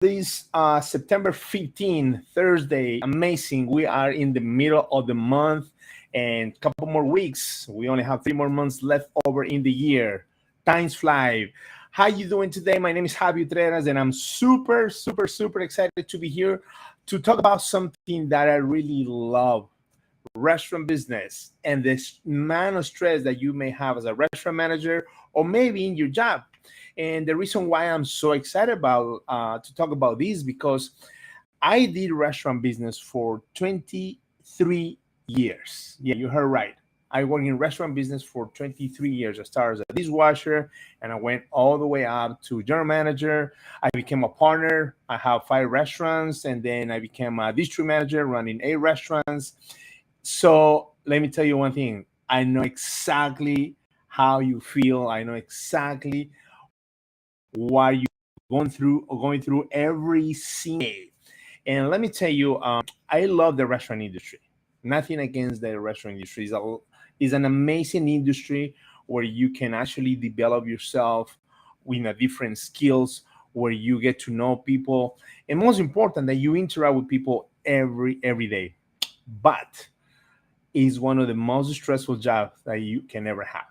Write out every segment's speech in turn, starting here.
This September 15th, Thursday, amazing. We are in the middle of the month and a couple more weeks. We only have 3 more months left over in the year. Times fly. How you doing today? My name is Javi Utreras, and I'm super excited to be here to talk about something that I really love, restaurant business, and this amount of stress that you may have as a restaurant manager or maybe in your job. And the reason why I'm so excited about to talk about this because I did restaurant business for 23 years. Yeah, you heard right. I worked in restaurant business for 23 years. I started as a dishwasher and I went all the way up to general manager. I became a partner. I have 5 restaurants, and then I became a district manager running 8 restaurants. So let me tell you one thing. I know exactly how you feel. I know exactly what you going through every single day. And let me tell you, I love the restaurant industry. Nothing against the restaurant industry. It's an amazing industry where you can actually develop yourself with a different skills, where you get to know people, and most important, that you interact with people every day. But is one of the most stressful jobs that you can ever have.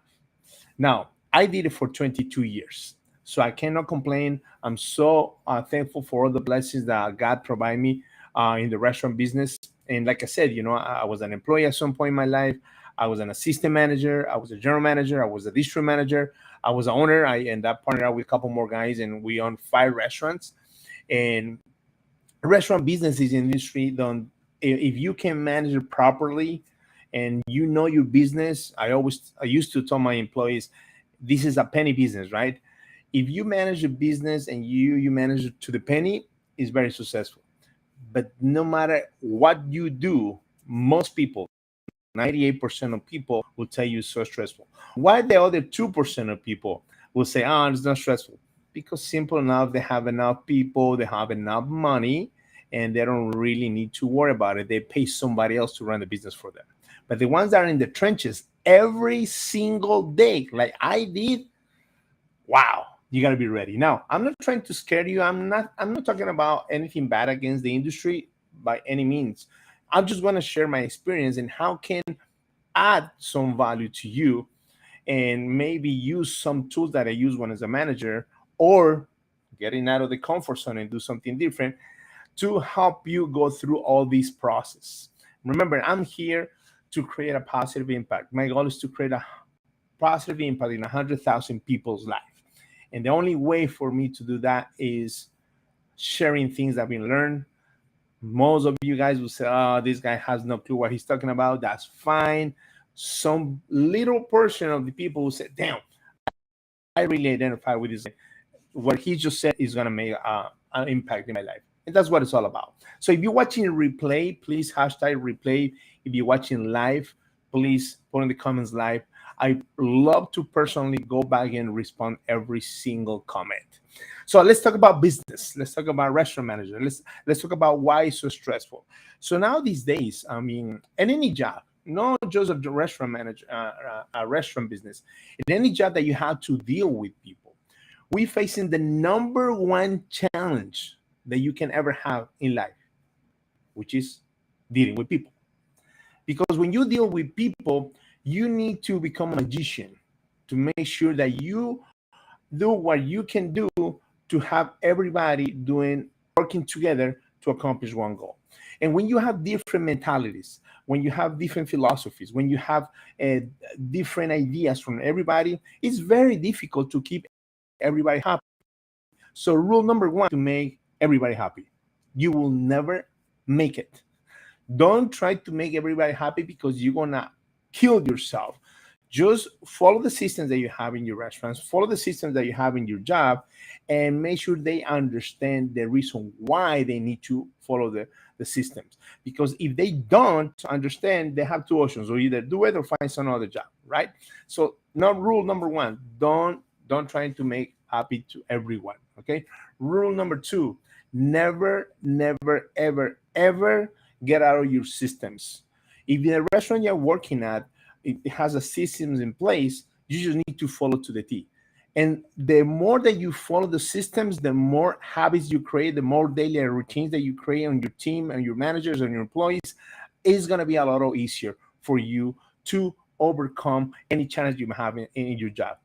Now, I did it for 22 years, so I cannot complain. I'm so thankful for all the blessings that God provided me in the restaurant business. And like I said, I was an employee at some point in my life. I was an assistant manager. I was a general manager. I was a district manager. I was an owner. I ended up partnered up with a couple more guys, and we own 5 restaurants. And restaurant business is an industry. Don't If you can manage it properly and you know your business, I used to tell my employees, this is a penny business, right? If you manage a business and you manage it to the penny, it's very successful. But no matter what you do, most people, 98% of people will tell you it's so stressful. Why the other 2% of people will say, oh, it's not stressful? Because simple enough, they have enough people, they have enough money, and they don't really need to worry about it. They pay somebody else to run the business for them. But the ones that are in the trenches every single day, like I did, wow, you got to be ready. Now, I'm not trying to scare you. I'm not talking about anything bad against the industry by any means. I'm just going to share my experience and how can add some value to you, and maybe use some tools that I use when as a manager, or getting out of the comfort zone and do something different to help you go through all these process. Remember, I'm here to create a positive impact. My goal is to create a positive impact in 100,000 people's life. And the only way for me to do that is sharing things that I've been learned. Most of you guys will say, oh, this guy has no clue what he's talking about. That's fine. Some little portion of the people will say, damn, I really identify with this. What he just said is going to make an impact in my life. And that's what it's all about. So if you're watching replay, please hashtag replay. If you're watching live, please put in the comments live. I love to personally go back and respond every single comment. So let's talk about business. Let's talk about restaurant manager. Let's talk about why it's so stressful. So now these days, I mean, in any job, not just a restaurant manager, a restaurant business, in any job that you have to deal with people, we facing the number one challenge that you can ever have in life, which is dealing with people. Because when you deal with people, you need to become a magician to make sure that you do what you can do to have everybody doing working together to accomplish one goal. And when you have different mentalities, when you have different philosophies, when you have uh, different ideas from everybody, it's very difficult to keep everybody happy. So rule number one, to make everybody happy. You will never make it. Don't try to make everybody happy because you're gonna kill yourself. Just follow the systems that you have in your restaurants, follow the systems that you have in your job, and make sure they understand the reason why they need to follow the systems. Because if they don't understand, they have 2 options: or either do it or find some other job, right? So now rule number one, don't try to make happy to everyone. Okay. Rule number two, never ever get out of your systems. If the restaurant you're working at, it has a systems in place, you just need to follow to the T. And the more that you follow the systems, the more habits you create, the more daily routines that you create on your team and your managers and your employees, it's going to be a lot easier for you to overcome any challenge you have in your job.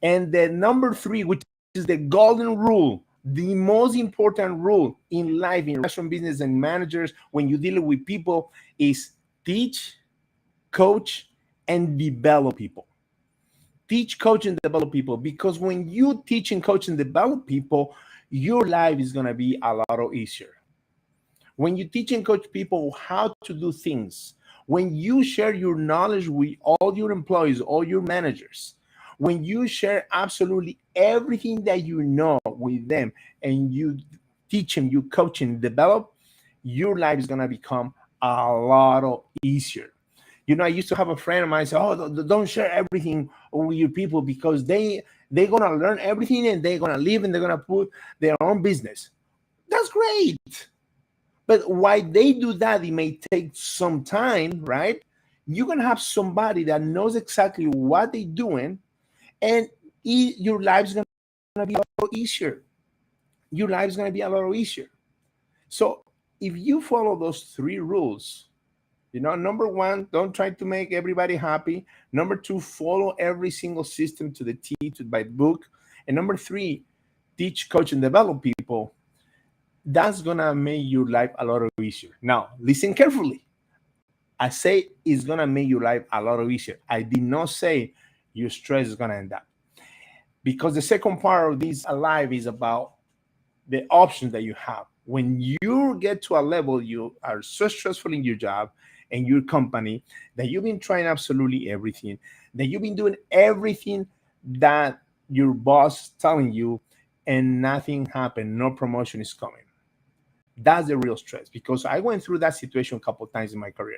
And the number three, which is the golden rule, the most important rule in life, in restaurant business and managers, when you deal with people, is teach, coach, and develop people. Teach, coach, and develop people. Because when you teach and coach and develop people, your life is going to be a lot easier. When you teach and coach people how to do things, when you share your knowledge with all your employees, all your managers, when you share absolutely everything that you know with them and you teach them, you coach and develop, your life is going to become a lot easier. You know, I used to have a friend of mine say, "Oh, don't share everything with your people because they're gonna learn everything and they're gonna live and they're gonna put their own business." That's great, but why they do that, it may take some time, right? You're gonna have somebody that knows exactly what they're doing, and your life's gonna be a lot easier. Your life's gonna be a lot easier. So if you follow those three rules, you know, number one, don't try to make everybody happy. Number two, follow every single system to the T, to by book. And number three, teach, coach, and develop people. That's gonna make your life a lot easier. Now, listen carefully. I say it's gonna make your life a lot easier. I did not say your stress is gonna end up. Because the second part of this alive is about the options that you have. When you get to a level, you are so stressful in your job and your company that you've been trying absolutely everything, that you've been doing everything that your boss telling you, and nothing happened, no promotion is coming. That's the real stress, because I went through that situation a couple of times in my career.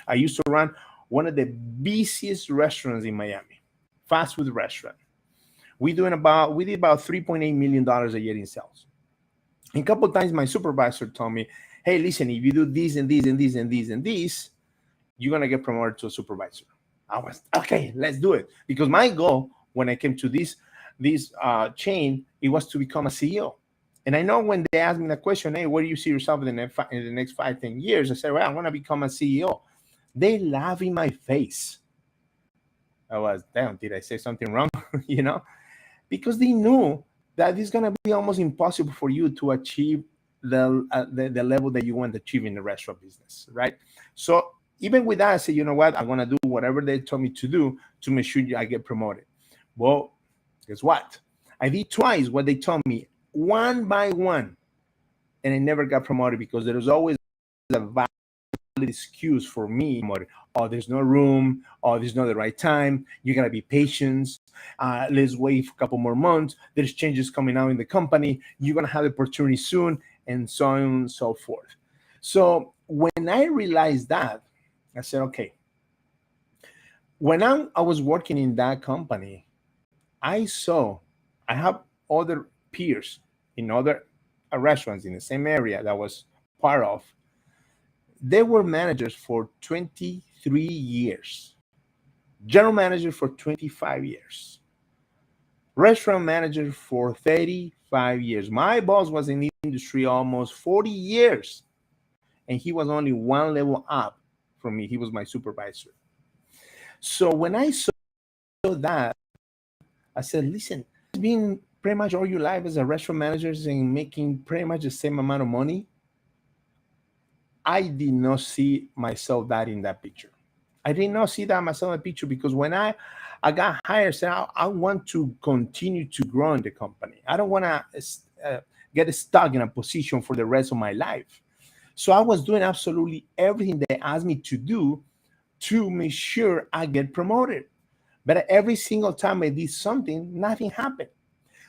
I used to run one of the busiest restaurants in Miami, fast food restaurant. We did about $3.8 million a year in sales. A couple of times my supervisor told me, "Hey, listen, if you do this and this and this and this and this, you're gonna get promoted to a supervisor." I was okay, let's do it. Because my goal when I came to this chain, it was to become a CEO. And I know when they asked me the question, "Hey, where do you see yourself in the next 5, 10 years?" I said, "Well, I want to become a CEO." They laugh in my face. I was, damn, did I say something wrong? you know, because they knew that it's going to be almost impossible for you to achieve the level that you want to achieve in the restaurant business, right? So even with that, I said, you know what? I'm going to do whatever they told me to do to make sure I get promoted. Well, guess what? I did twice what they told me, one by one, and I never got promoted because there was always a valid excuse for me. Oh, there's no room. Oh, there's not the right time. You gotta be patient. Let's wait for a couple more months. There's changes coming out in the company. You're gonna have the opportunity soon, and so on and so forth. So when I realized that, I said, okay. When I was working in that company, I saw I have other peers in other restaurants in the same area that I was part of. They were managers for 23 years, general manager for 25 years, restaurant manager for 35 years. My boss was in the industry almost 40 years, and he was only one level up from me. He was my supervisor. So when I saw that, I said, listen, being pretty much all your life as a restaurant manager and making pretty much the same amount of money, I did not see myself that in that picture. I did not see that myself in the picture, because when I got hired, I said, I want to continue to grow in the company. I don't want to get stuck in a position for the rest of my life. So I was doing absolutely everything they asked me to do to make sure I get promoted. But every single time I did something, nothing happened.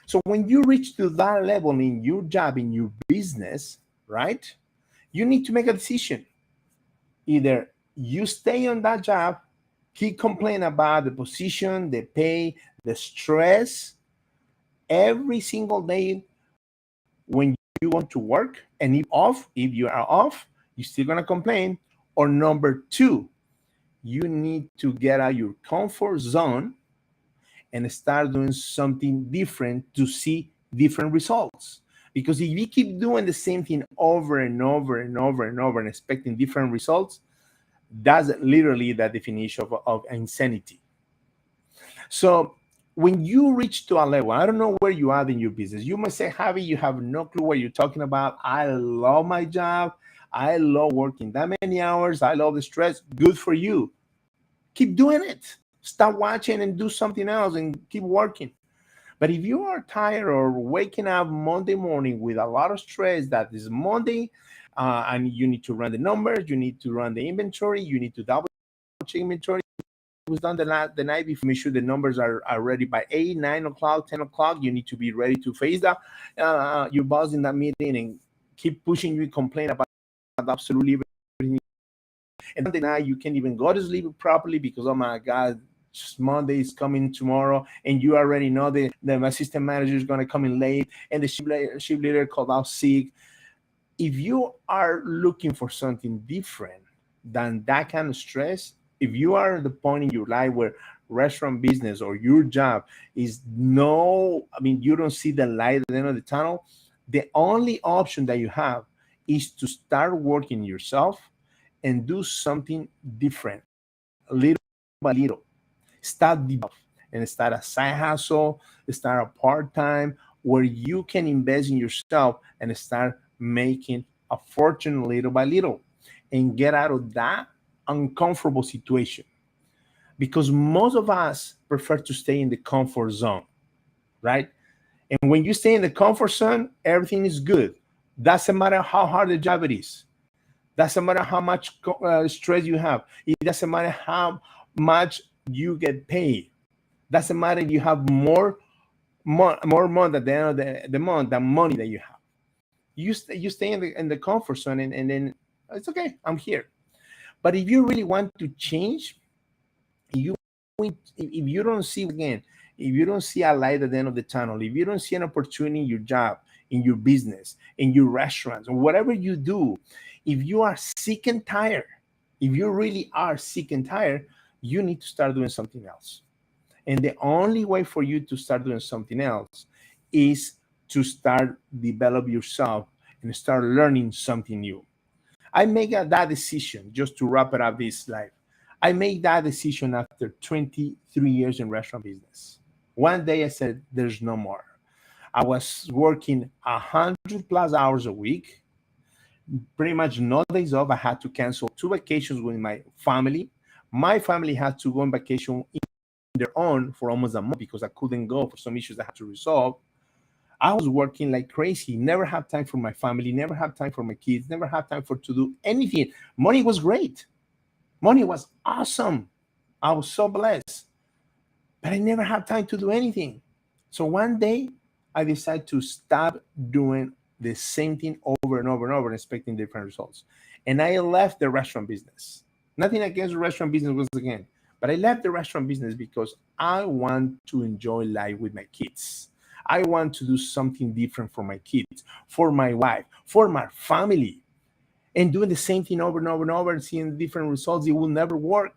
So when you reach to that level in your job, in your business, right, you need to make a decision. Either you stay on that job, keep complaining about the position, the pay, the stress every single day when you want to work, and if you are off, you're still gonna complain. Or number two, you need to get out your comfort zone and start doing something different to see different results. Because if you keep doing the same thing over and over and over and over and expecting different results, that's literally the definition of insanity. So when you reach to a level, I don't know where you are in your business. You might say, Javi, you have no clue what you're talking about. I love my job. I love working that many hours. I love the stress. Good for you. Keep doing it. Stop watching and do something else and keep working. But if you are tired or waking up Monday morning with a lot of stress that is Monday, and you need to run the numbers, you need to run the inventory, you need to double check inventory. It was done the night before. Make sure the numbers are ready by 8, 9 o'clock, 10 o'clock. You need to be ready to face that your boss in that meeting and keep pushing you, complain about absolutely everything. And the night you can't even go to sleep properly because, oh my God, Monday is coming tomorrow, and you already know the assistant manager is going to come in late, and the shift leader called out sick. If you are looking for something different than that kind of stress, if you are at the point in your life where restaurant business or your job is you don't see the light at the end of the tunnel, the only option that you have is to start working yourself and do something different, little by little. Start develop and start a side hustle, start a part-time where you can invest in yourself and start making a fortune little by little and get out of that uncomfortable situation. Because most of us prefer to stay in the comfort zone, right? And when you stay in the comfort zone, everything is good. Doesn't matter how hard the job it is. Doesn't matter how much stress you have. It doesn't matter how much you get paid. Doesn't matter if you have more money at the end of the month than money that you have. You stay in the comfort zone, and then it's okay. I'm here. But if you really want to change, if you don't see again, if you don't see a light at the end of the tunnel, if you don't see an opportunity in your job, in your business, in your restaurants, or whatever you do, if you are sick and tired, if you really are sick and tired, you need to start doing something else. And the only way for you to start doing something else is to start develop yourself and start learning something new. I made that decision, just to wrap it up this life. I made that decision after 23 years in restaurant business. One day I said, there's no more. I was working 100+ hours a week, pretty much no days off. I had to cancel 2 vacations with my family. My family had to go on vacation in their own for almost a month because I couldn't go for some issues I had to resolve. I was working like crazy, never had time for my family, never had time for my kids, never had time to do anything. Money was great. Money was awesome. I was so blessed, but I never had time to do anything. So one day I decided to stop doing the same thing over and over and over, expecting different results. And I left the restaurant business. Nothing against the restaurant business once again, but I left the restaurant business because I want to enjoy life with my kids. I want to do something different for my kids, for my wife, for my family. And doing the same thing over and over and over and seeing different results, it will never work.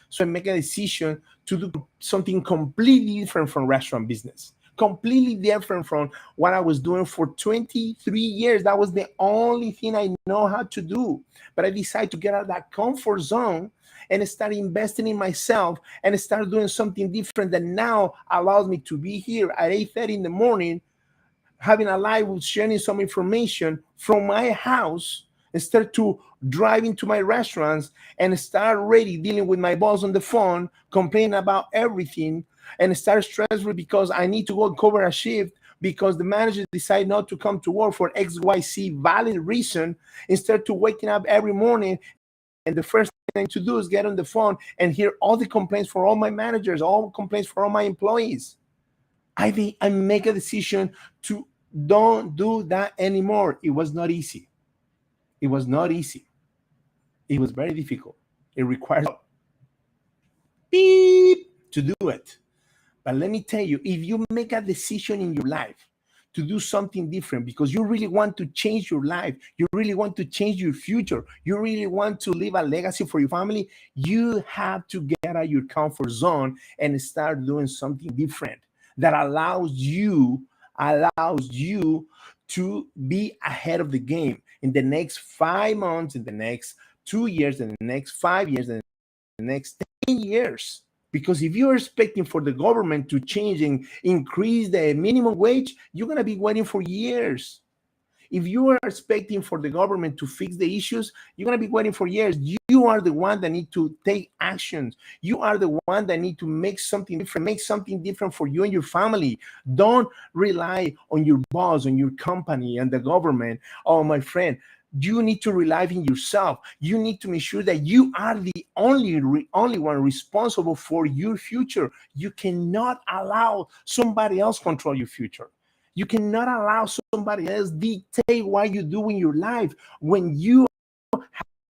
So I make a decision to do something completely different from restaurant business, completely different from what I was doing for 23 years. That was the only thing I know how to do. But I decided to get out of that comfort zone and start investing in myself and start doing something different that now allows me to be here at 8:30 in the morning, having a live with sharing some information from my house, instead to driving to my restaurants and start already dealing with my boss on the phone, complaining about everything, and start stressful because I need to go cover a shift because the manager decided not to come to work for XYZ valid reason, instead to waking up every morning and the first thing to do is get on the phone and hear all the complaints for all my managers, all complaints for all my employees. I make a decision to don't do that anymore. It was not easy. It was not easy. It was very difficult. It requires beep to do it. But let me tell you, if you make a decision in your life to do something different because you really want to change your life, you really want to change your future, you really want to leave a legacy for your family, you have to get out of your comfort zone and start doing something different that allows you to be ahead of the game in the next 5 months, in the next 2 years, in the next 5 years, in the next 10 years. Because if you're expecting for the government to change and increase the minimum wage, you're going to be waiting for years. If you are expecting for the government to fix the issues, you're going to be waiting for years. You are the one that need to take actions. You are the one that need to make something different for you and your family. Don't rely on your boss, on your company, and the government. Oh, my friend, you need to rely on yourself. You need to make sure that you are the only one responsible for your future. You cannot allow somebody else control your future. You cannot allow somebody else dictate what you do in your life when you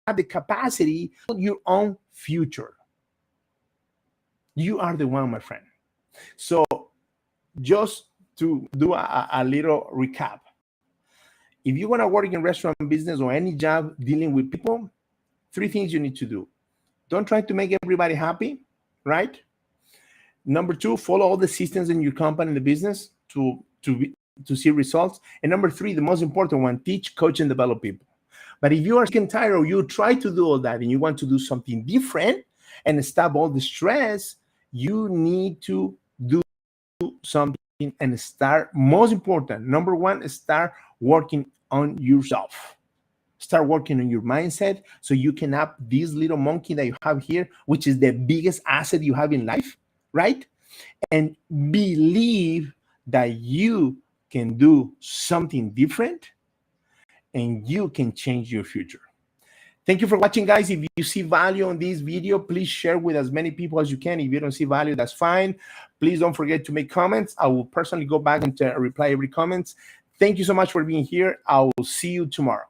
have the capacity of your own future. You are the one, my friend. So just to do a little recap. If you want to work in restaurant business or any job dealing with people, 3 things you need to do. Don't try to make everybody happy, right? Number 2, follow all the systems in your company, in the business to see results. And number 3, the most important one, teach, coach, and develop people. But if you are sick and tired or you try to do all that and you want to do something different and stop all the stress, you need to do something and start. Most important, number 1, start working on yourself. Start working on your mindset so you can have this little monkey that you have here, which is the biggest asset you have in life, right? And believe that you can do something different and you can change your future. Thank you for watching, guys. If you see value on this video, please share with as many people as you can. If you don't see value, that's fine. Please don't forget to make comments. I will personally go back and reply every comment. Thank you so much for being here. I will see you tomorrow.